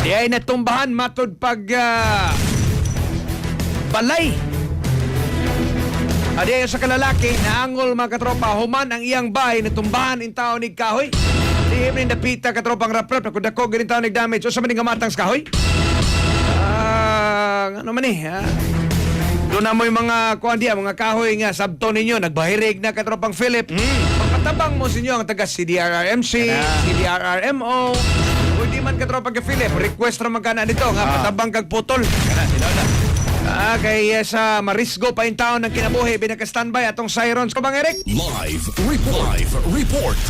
Di ay natumbahan matod pag balay. Adi ay sa kalalaki na angol mga katropa human ang iyang bahay natumbahan in tao ni kahoy. Di ni napita katropang rap-rap na kudako ganito tao nag-damage o sa maning gamatang sa kahoy. Ano man doon na mo yung mga kuhan diya, mga kahoy nga sabto ninyo, nagbahirig na katropang Philip. Pagkatabang mo sa inyo ang taga CDRRMC, CDRRMO, o di man katropang ka Philip, request naman ka na nito, nga patabang kag putol. Kay sa marisgo pa yung taon ng kinabuhi, binaka-standby atong sirens. Kabang Eric? Live report.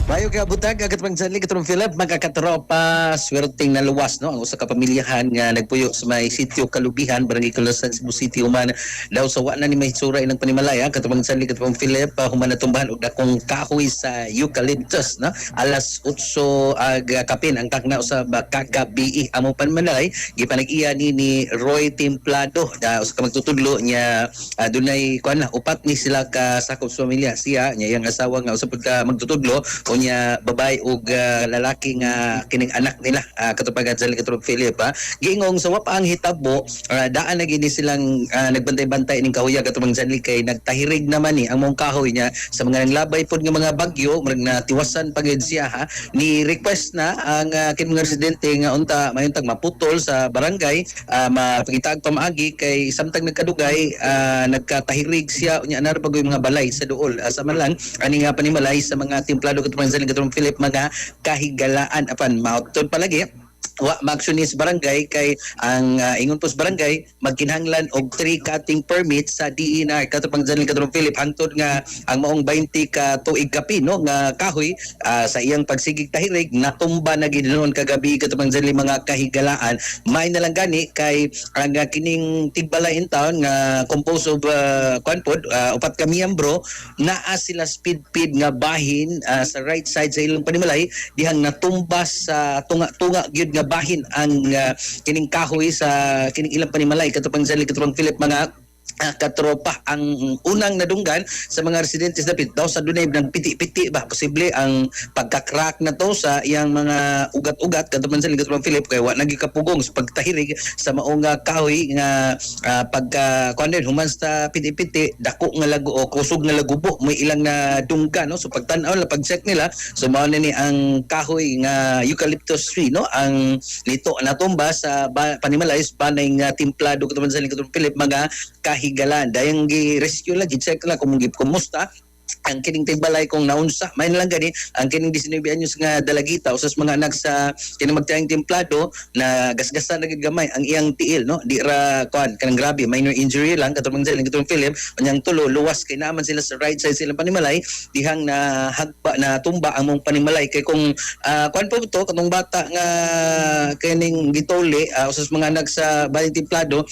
Bayo ka butag agat pang sanli katong Philip magkakatropa swerteng na luwas no ang usa ka pamilyahan nga nagpuyo sa may sitio Kalubihan barangay Kalasan Cebu City human daw sa wa na ni mahitsura ilang panimalaya katong sanli katong Philip human natumbahan og dakong kahoy sa eucalyptus no alas 8 ag kapin ang takna usab kagabi amo panimalay gipanag-iya ni Roy Templado da usa ka magtutudlo nya dunay kuan na upat ni sila ka sakop sa pamilya siya nya iyang asawa nga usab ka magtutudlo unya babay ug lalaki nga kining anak nila katupagan sa Katulog Philip giingong sa wa pa ang hitabo daan na gini silang nagbantay-bantay ning kahoy katubang sanli kay nagtahirig naman ni ang mong kahoy niya sa mga nanglabay pod nga mga bagyo murag natiwasan pagid siya ni request na ang kining residente nga unta mayuntag maputol sa barangay mapakitaag pamaagi kay samtang nagkadugay nagkatahirig siya unya anar pagoy mga balay sa duol sa man lang ani nga panimalay sa mga templado katubang sa Katulog Philip mga kahigalaan apan mautod palagi wa mag-aksyonis barangay kay ang ingon pos barangay magkinahanglan og 3 cutting permit sa DENR katupang Janil Katulog Philip hangtod nga ang maong 20 ka tuig kapi no nga kahoy sa iyang pagsigig tahirig natumba na gid noon kagabi katupang Janil mga kahigalaan may na lang gani kay ang kining tigbalay in town nga composed of upat ka miyembro naa sila speed nga bahin sa right side sa ilang panimalay dihang natumba sa tunga gyud nga bahin ang kining kahoy sa kining ilang panimalay katupang Janil Katulog Philip mga katropa ang unang nadunggan sa mga residentes dapit daw sa dunay ng piti-piti ba posible ang pagka-crack na to sa iyang mga ugat-ugat katupang Janil Katulog Philip kay wa nagikapugong sa pagtahirig sa maong kahoy nga pagka kuan human sa piti-piti dako nga lagu o kusog nga lagubo may ilang na dunggan no so pagtan-aw la pag-check nila so mao ni ang kahoy nga eucalyptus tree no ang nito natumba sa panimalay banay nga templado katupang Janil Katulog Philip mga kahigalan dayang gi-rescue lang gi-check lang kung kumusta ang kining tigbalay kung naunsa may lang gani ang kining 19 anyos nga dalagita usas mga anak sa kining magtayang templado na gasgasan na gid gamay ang iyang tiil no di ra kuan kanang grabe minor injury lang katong Janil Katulog Philip unyang tulo luwas kay naman sila sa right side silang panimalay dihang na hagpa na tumba ang mong panimalay kay kung kuan po to katong bata nga kining gituli usas mga anak sa baling templado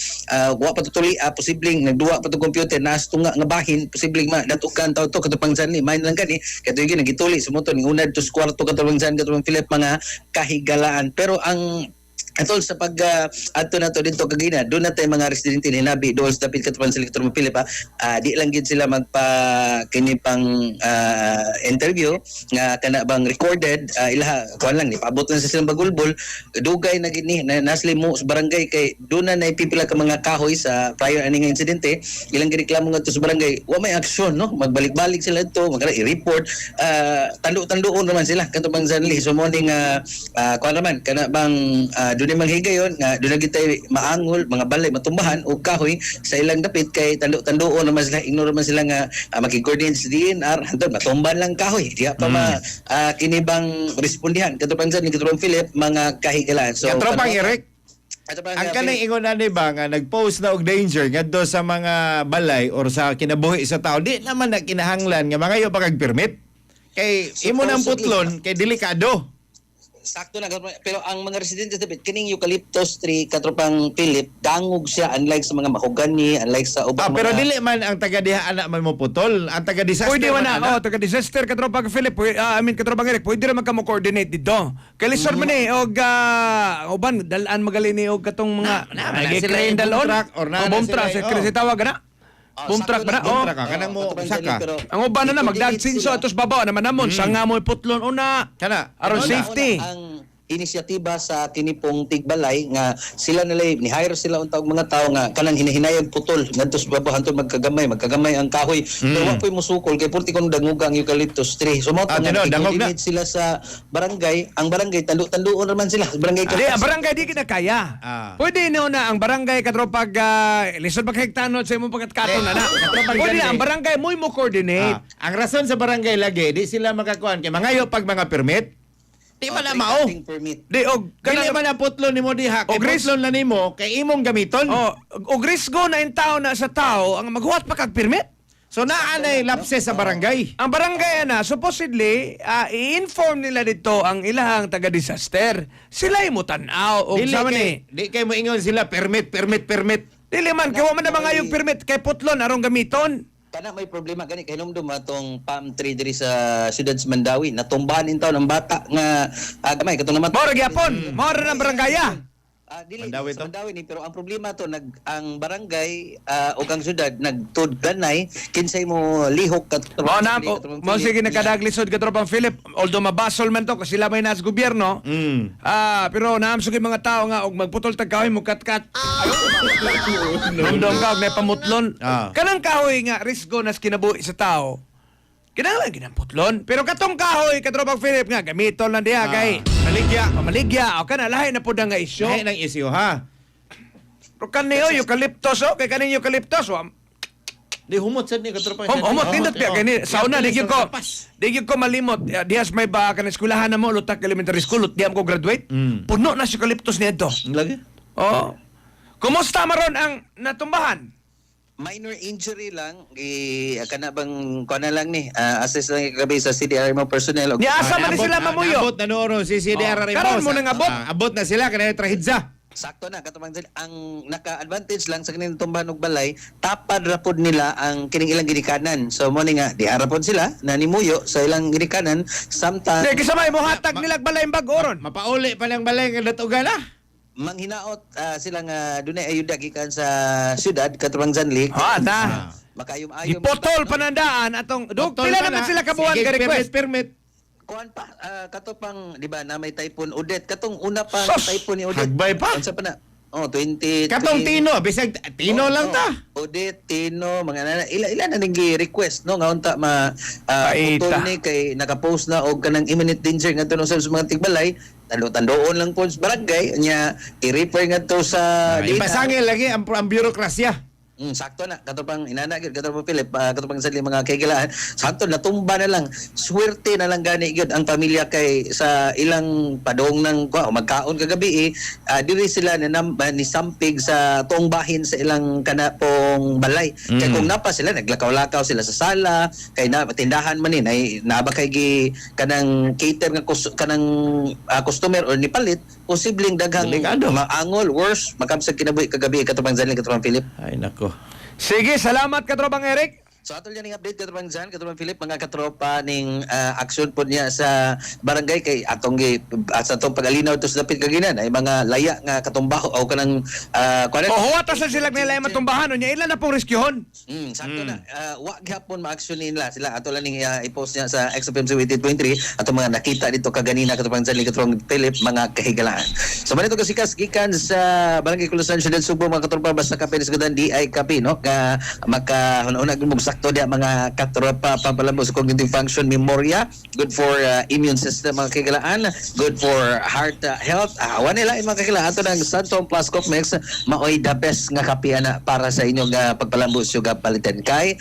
wa patutuli posibleng nagduwa pa to computer nas tunga nga bahin posibleng madatukan taw to katupang Janil may lang gani kato gyud nagituli sumoto ning unad to kwarto katupang Janil Katulog Philip mga kahigalaan pero ang atol sa pag adto na to dito kagina doon natin mga residente ni Nabi doon sa dapit katupang Janil Katulog Philip di lang gid sila magpa kini pang interview nga kana bang recorded ilaha kuan lang ni paabot na sa silang bagulbol dugay na gid ni naslimo sa barangay kay doon na naipipila ka mga kahoy sa prior ani nga insidente ilang gireklamo ngadto sa barangay wa may aksyon no magbalik-balik sila dito i-report tando-tandoon naman sila katupang Janil so mo ning kuan naman kana bang doon yung manghigayon nga doon na kita maangol mga balay matumbahan o kahoy sa ilang dapit kay tando-tandoon naman sila ignore naman sila nga makikoordinate sa DNR hantod matumban lang kahoy diya pa kinibang respondihan katupang Janil Katulog Philip mga kahigalaan so Katropang Eric ang kanang ingon ani ba nga nag-post na og danger ngadto sa mga balay or sa kinabuhi sa tao di naman na kinahanglan nga mga yo pagag-permit kay imo nang putlon kay delikado. Sakto na pero ang mga residente dapit kining eucalyptus tree katropang Philip dangog siya unlike sa mga mahogany unlike sa ubang pero dili man ang taga diha anak man mo putol ang taga disaster pwede man taga disaster katropang Philip katropang Eric pwede ra man ka mo coordinate dito kay lisod man og uban dalan magali ni og katong mga crane dalon or bomb truck sa tawag na boom truck ba na? Boom truck kanang mo saka. Ang uban na magdagsin so atos babaw naman namon sanga mo putlon una kana aron safety. Ang inisyatiba sa kinipong tigbalay nga sila nilay ni hire sila untag mga tao nga kanang hinahinayag putol ngadto sa babahan magkagamay ang kahoy pero wa koy musukol kay purti kon dangugang eucalyptus tree so mao dangog na. coordinate sila sa barangay ang barangay tanduon naman sila barangay Di, ang barangay di kita kaya. Pwede no na ang barangay katropag lisod maghektano sa imong pagkatkaton na. katropag Pwede barangay. ang barangay mo coordinate. Ang rason sa barangay lagi, di sila makakuan kay mangayo pag mga permit. Di man na mao. permit Di og Dili man na putlon nimo diha. Kay O, Chris- putlon na nimo kay imong gamiton. og risgo na in tao na sa tao ang maghuwat pa kag permit. So naa nay lapses sa barangay. Ang barangay na supposedly i-inform nila dito ang ilahang taga-disaster. Sila mo tan-aw og Dili sama kay, ni. di kay mo ingon sila permit. Dili man kay wa man na mga yung permit kay putlon arong gamiton. kana may problema gani kay hinumdum atong palm tree diri sa siyudad sa Mandawi natumbahan in taon ang bata nga gamay katong naman Mao ra gyapon, mao ra ang barangaya. dili Mandawi sa to? Mandawi ni pero ang problema to ang barangay o ang syudad nagtudganay kinsay mo lihok Mao na mao sige nakadaglisod ka tropang Philip although mabasol man to kasi sila may nas gobyerno. Pero naamsog yung mga tao nga og magputol tag kahoy mo kat-kat. Nundong ka og may pamutlon. Kanang kahoy nga risgo nas kinabuhi sa tao. Kinahanglan ginamputlon. Pero katong kahoy katropang Philip nga gamiton lang diha kay maligya o kana lahi na pud nga isyu. Lahi ng isyu ha. Pero kaniyo eucalyptus kay kaning eucalyptus Di humot sad ni katropang. Humot nindot kaya kani sauna di gyud ko. Tapas. Di gyud ko malimot. Dihas may ba kan eskwelahan na mo lutak elementary school lut diam ko graduate. Puno na si eucalyptus niadto. Lagi. Oh. Kumusta maron ang natumbahan? minor injury lang kana bang kana lang ni assess lang gabi sa CDR mo personnel Ni asa man ni sila mamuyo. Abot na nooro si CDR rin Karon mo nang abot. Abot na sila kanay trahidza. sakto na katong ang naka-advantage lang sa kanilang tumbahan og balay tapad ra pod nila ang kining ilang ginikanan so mo ni nga di ara pod sila nanimuyo sa ilang ginikanan samtang Di kisabay mo hatag nila balay bagoron. Mapauli pa lang balay nga datugan ah. manghinaot sila nga dunay ayuda gikan sa syudad katubang Zanlik Na. makayom-ayom Gipotol panandaan atong Doktor pila pa naman na. sila kabuan Sige, ka request. permit. kuan pa kato pang di ba na may typhoon Odette katong una pa Sus! typhoon ni Odette Hagbay pa? unsa pa na 20 Katong Tino, bisag Tino lang ta. Odette, Tino, mga nana, ilan na ning request no nga unta Paita. putol ni kay naka-post na og kanang imminent danger ngadto no sa mga tigbalay tandoon lang po sa barangay nya i-refer ngadto sa Ipasangil lagi ang birokrasya. sakto na katupang inana gyud katupang Philip katupang sa mga kaigilaan sakto natumba na lang swerte na lang gani gyud ang pamilya kay sa ilang padong ng magkaon kagabi diri sila ni sampig sa tuong bahin sa ilang kanapong balay kay kung napa sila naglakaw-lakaw sila sa sala kay na tindahan man ni naaba kay kanang cater nga kanang customer or ni palit posibleng daghang Delikado. maangol worse makabsag kinabuhi kagabi katupang Zanli katupang Philip. Ay nako. Sige, salamat katropang Eric. So atol yan update katubang Jan, katubang Philip, mga katropa ning aksyon po niya sa barangay kay atong sa atong pagalinaw to sa dapit kaginan ay mga laya nga katumbaho o kanang Huwata sa sila nila matumbahan nya ilan na pong reskyuhon. sakto na wa gyapon ma-action nila sila atol lang i-post niya sa XFM 23 atong mga nakita dito kaganina katubang Jan katubang Philip mga kahigalaan. So manito kasikas gikan sa Barangay Kulusan Syudad Subo mga katropa basta kape nisgudan di ay kape no nga makahunahuna gyud mo sakto dia mga katropa pampalambos cognitive function memoria good for immune system mga kagilaan good for heart health awan nila mga kagilaan ato ng Santom Plus Cough Mix maoy the best nga kape ana para sa inyo nga pagpalambos yung palitan kay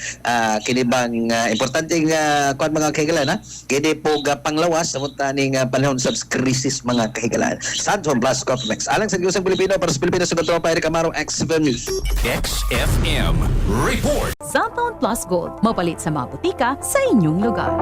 kini bang importante nga kuan mga kagilaan kini po panglawas sa mutaning panahon sa krisis mga kagilaan Santom Plus Cough Mix alang sa Giyosang Pilipino para sa Pilipinas sa katropa Eric Amaro XFM News. XFM Report. Santon Plus Gold, mapalit sa mga butika sa inyong lugar.